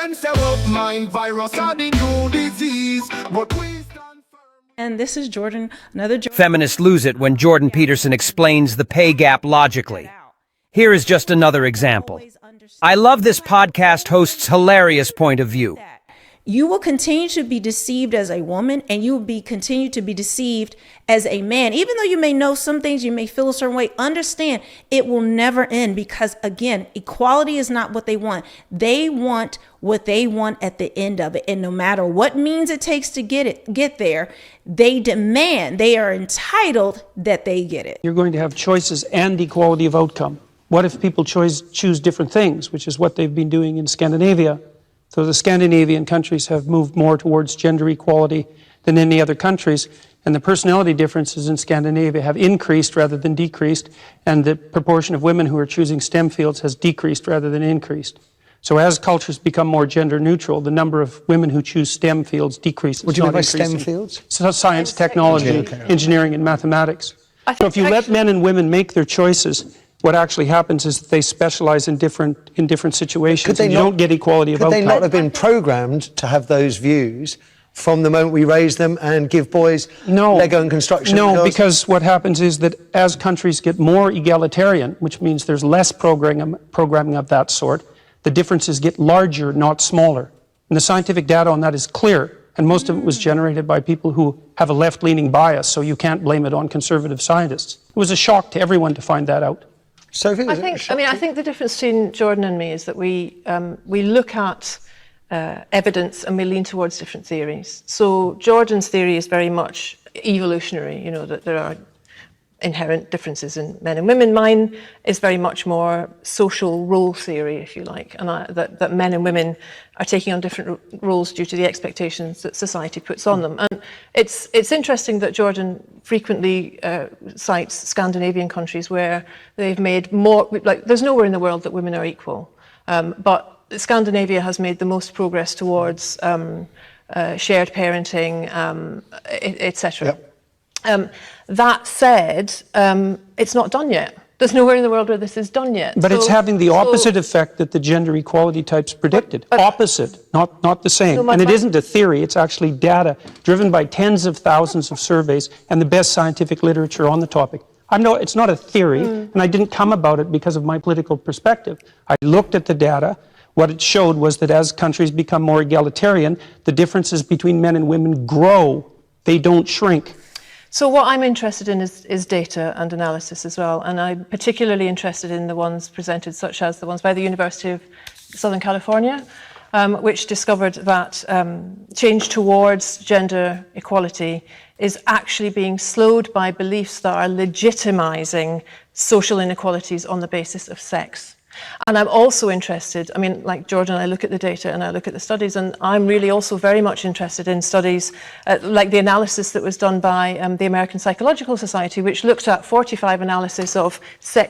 Them say what mind virus are the new disease, but we stand firm. And this is Jordan, another Jordan. Feminists lose it when Jordan Peterson explains the pay gap logically. Here is just another example. I love this podcast host's hilarious point of view. You will continue to be deceived as a woman, and you will continue to be deceived as a man. Even though you may know some things, you may feel a certain way, understand it will never end, because again, equality is not what they want. They want what they want at the end of it. And no matter what means it takes to get there, they demand, they are entitled that they get it. You're going to have choices and equality of outcome. What if people choose different things, which is what they've been doing in Scandinavia? So the Scandinavian countries have moved more towards gender equality than any other countries, and the personality differences in Scandinavia have increased rather than decreased, and the proportion of women who are choosing STEM fields has decreased rather than increased. So as cultures become more gender neutral, the number of women who choose STEM fields decreases. What do you mean by STEM fields? So science, technology, engineering, and mathematics. So if you let men and women make their choices, what actually happens is that they specialize in different situations, and you don't get equality of outcome. Could they not have been programmed to have those views from the moment we raise them and give boys Lego and construction? No, because what happens is that as countries get more egalitarian, which means there's less programming of that sort, the differences get larger, not smaller. And the scientific data on that is clear, and most of it was generated by people who have a left-leaning bias, so you can't blame it on conservative scientists. It was a shock to everyone to find that out. Sophie, I think the difference between Jordan and me is that we look at evidence and we lean towards different theories. So Jordan's theory is very much evolutionary, you know, that there are inherent differences in men and women. Mine is very much more social role theory, if you like, and that men and women are taking on different roles due to the expectations that society puts on them. And it's interesting that Jordan frequently cites Scandinavian countries where they've made more, like there's nowhere in the world that women are equal, but Scandinavia has made the most progress towards shared parenting, etc. Yep. That said, it's not done yet. There's nowhere in the world where this is done yet. But it's having the opposite effect that the gender equality types predicted. Opposite, not the same. And it isn't a theory, it's actually data driven by tens of thousands of surveys and the best scientific literature on the topic. It's not a theory, and I didn't come about it because of my political perspective. I looked at the data. What it showed was that as countries become more egalitarian, the differences between men and women grow. They don't shrink. So what I'm interested in is data and analysis as well, and I'm particularly interested in the ones presented, such as the ones by the University of Southern California, which discovered that change towards gender equality is actually being slowed by beliefs that are legitimizing social inequalities on the basis of sex. And I'm also interested, I mean, like Jordan, I look at the data and I look at the studies, and I'm really also very much interested in studies like the analysis that was done by the American Psychological Society, which looked at 45 analysis of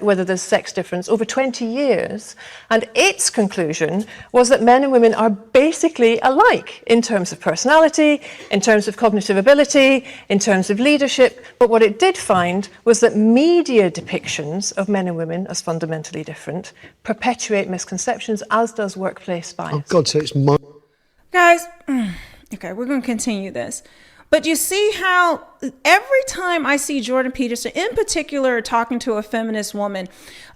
whether there's sex difference over 20 years. And its conclusion was that men and women are basically alike in terms of personality, in terms of cognitive ability, in terms of leadership. But what it did find was that media depictions of men and women as fundamentally different perpetuate misconceptions, as does workplace bias. Oh God, so it's Guys, okay, we're going to continue this. But you see how every time I see Jordan Peterson, in particular, talking to a feminist woman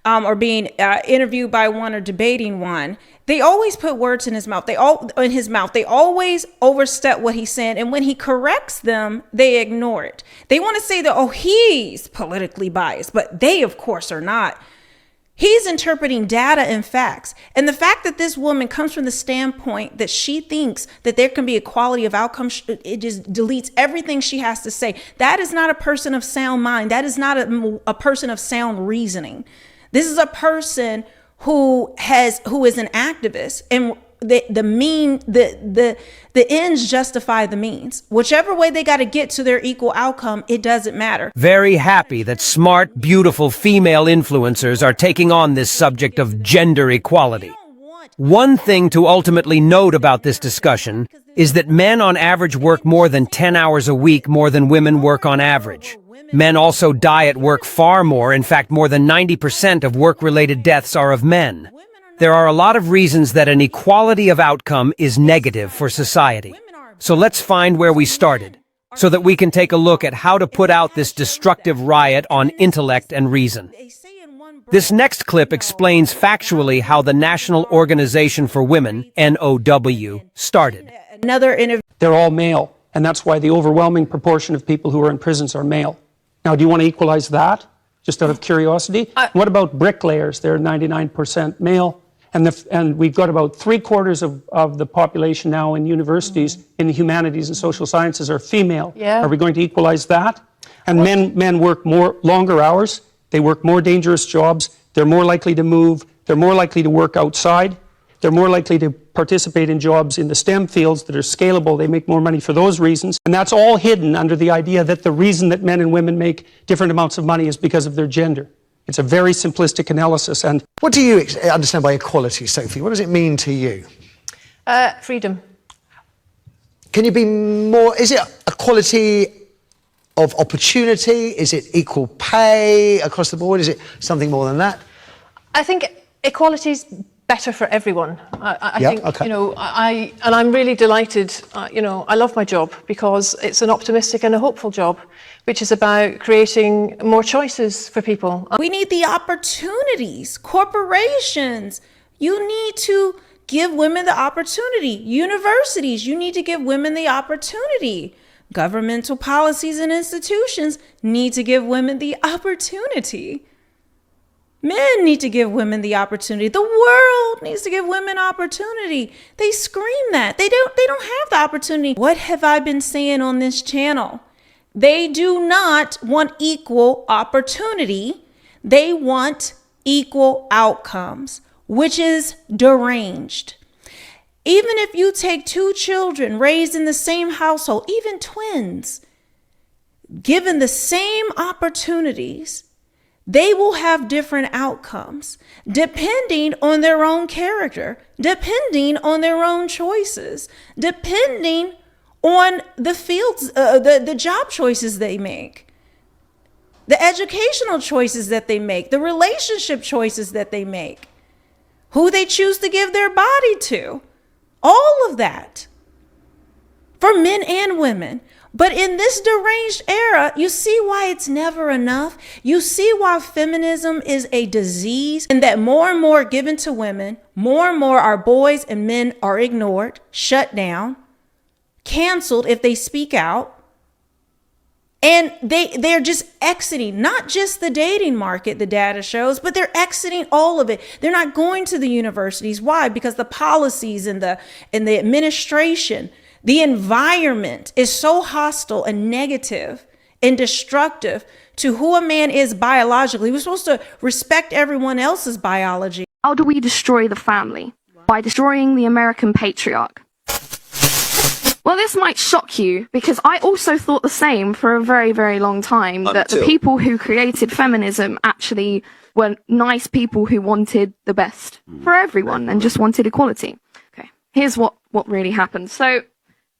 or being interviewed by one or debating one, they always put words in his mouth. They always overstep what he's saying. And when he corrects them, they ignore it. They want to say that, oh, he's politically biased, but they, of course, are not. He's interpreting data and facts. And the fact that this woman comes from the standpoint that she thinks that there can be equality of outcome, it just deletes everything she has to say. That is not a person of sound mind. That is not a person of sound reasoning. This is a person who is an activist, and the ends justify the means. Whichever way they got to get to their equal outcome, it doesn't matter. Very happy that smart, beautiful female influencers are taking on this subject of gender equality. One thing to ultimately note about this discussion is that men on average work more than 10 hours a week more than women work on average. Men also die at work far more. In fact, more than 90% of work-related deaths are of men. There are a lot of reasons that an equality of outcome is negative for society. So let's find where we started, so that we can take a look at how to put out this destructive riot on intellect and reason. This next clip explains factually how the National Organization for Women, NOW, started. They're all male, and that's why the overwhelming proportion of people who are in prisons are male. Now, do you want to equalize that, just out of curiosity? What about bricklayers? They're 99% male, and we've got about 3/4 of the population now in universities in the humanities and social sciences are female. Yeah. Are we going to equalize that? And men work longer hours. They work more dangerous jobs. They're more likely to move. They're more likely to work outside. They're more likely to participate in jobs in the STEM fields that are scalable. They make more money for those reasons. And that's all hidden under the idea that the reason that men and women make different amounts of money is because of their gender. It's a very simplistic analysis. And what do you understand by equality, Sophie? What does it mean to you? Freedom. Can you be more... Is it equality of opportunity? Is it equal pay across the board? Is it something more than that? I think equality's better for everyone. I think, okay. you know, and I'm really delighted, you know, I love my job because it's an optimistic and a hopeful job, which is about creating more choices for people. We need the opportunities. Corporations, you need to give women the opportunity. Universities, you need to give women the opportunity. Governmental policies and institutions need to give women the opportunity. Men need to give women the opportunity. The world needs to give women opportunity. They scream that. They don't have the opportunity. What have I been saying on this channel? They do not want equal opportunity. They want equal outcomes, which is deranged. Even if you take two children raised in the same household, even twins, given the same opportunities, they will have different outcomes depending on their own character, depending on their own choices, depending on the fields, the job choices they make, the educational choices that they make, the relationship choices that they make, who they choose to give their body to. All of that for men and women. But in this deranged era, you see why it's never enough. You see why feminism is a disease, and that more and more given to women, more and more our boys and men are ignored, shut down, canceled if they speak out. And they're just exiting, not just the dating market, the data shows, but they're exiting all of it. They're not going to the universities. Why? Because the policies and the administration, the environment is so hostile and negative and destructive to who a man is biologically. We're supposed to respect everyone else's biology. How do we destroy the family? By destroying the American patriarch. Well, this might shock you, because I also thought the same for a very, very long time, that the people who created feminism actually were nice people who wanted the best for everyone and just wanted equality. Okay, here's what really happened. So,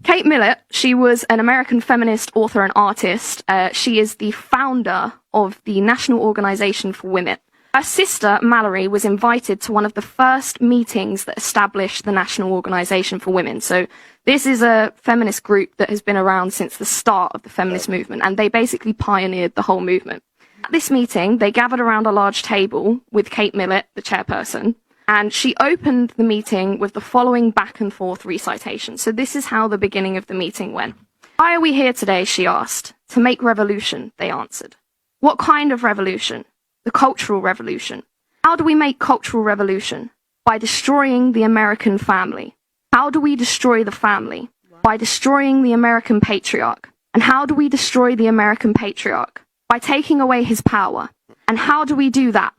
Kate Millett, she was an American feminist, author, and artist. She is the founder of the National Organization for Women. Her sister, Mallory, was invited to one of the first meetings that established the National Organization for Women. So this is a feminist group that has been around since the start of the feminist movement, and they basically pioneered the whole movement. At this meeting, they gathered around a large table with Kate Millett, the chairperson, and she opened the meeting with the following back and forth recitation. So this is how the beginning of the meeting went. Why are we here today, she asked. To make revolution, they answered. What kind of revolution? The Cultural Revolution. How do we make cultural revolution? By destroying the American family. How do we destroy the family? By destroying the American patriarch. And how do we destroy the American patriarch? By taking away his power. And how do we do that?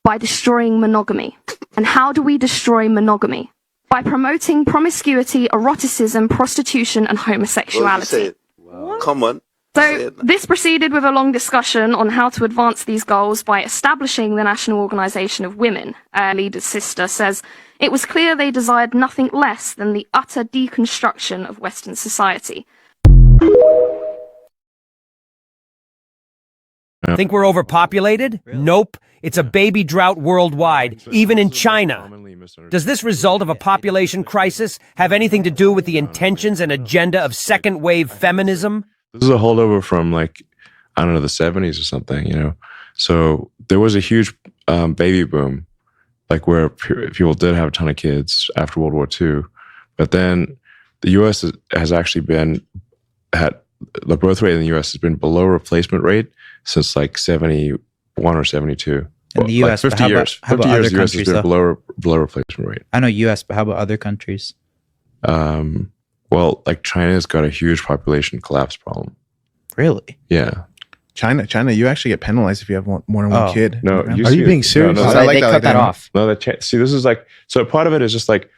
By destroying monogamy. And how do we destroy monogamy? By promoting promiscuity, eroticism, prostitution, and homosexuality. Wow. Come on. So this proceeded with a long discussion on how to advance these goals by establishing the National Organization of Women. Leader's sister says, it was clear they desired nothing less than the utter deconstruction of Western society. Think we're overpopulated? Nope. It's a baby drought worldwide, even in China. Does this result of a population crisis have anything to do with the intentions and agenda of second wave feminism? This is a holdover from, like, I don't know, the 70s or something, you know? So there was a huge baby boom, like where people did have a ton of kids after World War II. But then the U.S. has actually the birth rate in the U.S. has been below replacement rate since like 71 or 72. In the U.S., like 50 years. 50 years, the U.S. has been below replacement rate. I know U.S., but how about other countries? Well, like China's got a huge population collapse problem. Really? Yeah. China, you actually get penalized if you have more than one kid. No, are you being serious? No, they cut that off. No, see, this is like, so part of it is just like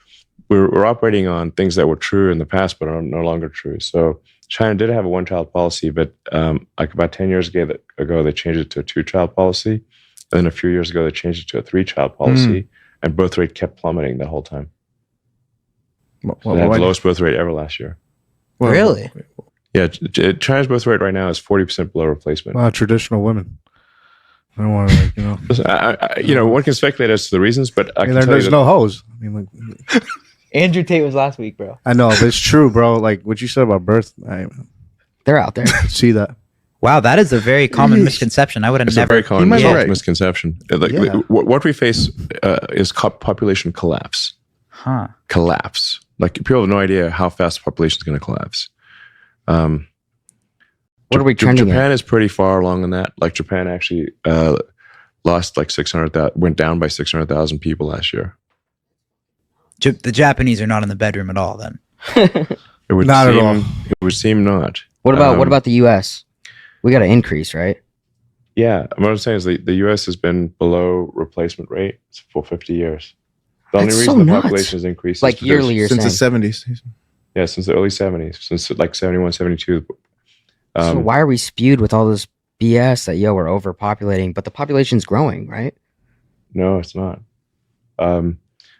we're operating on things that were true in the past but are no longer true. So China did have a one-child policy, but like about 10 years ago, they changed it to a two-child policy. And then a few years ago, they changed it to a three-child policy, and birth rate kept plummeting the whole time. So they had the lowest birth rate ever last year. Really? Yeah, China's birth rate right now is 40% below replacement. Wow, traditional women. I don't want to, like, you know. Listen, one can speculate as to the reasons, but there's no hoes. I mean, like, Andrew Tate was last week, bro. I know, but it's true, bro. Like what you said about birth, they're out there. See that? Wow, that is a very common misconception. I would have never. It's a very common misconception. Like what we face is population collapse. Huh? Collapse. Like people have no idea how fast the population is going to collapse. What are we trending Japan at? is pretty far along in that. Like Japan actually lost like 600,000, went down by 600,000 people last year. The Japanese are not in the bedroom at all. Then it would not seem, at all. It would seem not. What about the U.S.? We got to increase, right? Yeah, what I'm saying is the U.S. has been below replacement rate for 50 years. The only reason the population has increased like yearly, you're since saying. the 70s. Yeah, since the early 70s, since like 71, 72. So why are we spewed with all this BS that, we're overpopulating, but the population's growing, right? No, it's not.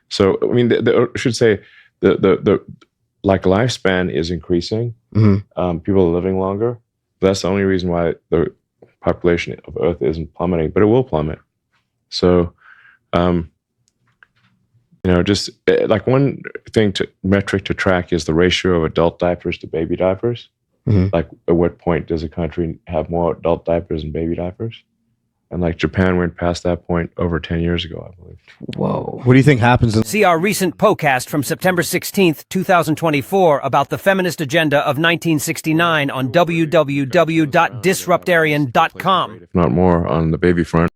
So, I mean, I should say the like lifespan is increasing. People are living longer. But that's the only reason why the population of Earth isn't plummeting, but it will plummet. So, just like one metric to track is the ratio of adult diapers to baby diapers. Like, at what point does a country have more adult diapers than baby diapers? And like Japan went past that point over 10 years ago, I believe. Whoa. What do you think happens? See our recent podcast from September 16th, 2024 about the feminist agenda of 1969 on www.disruptarian.com. If not more, on the baby front.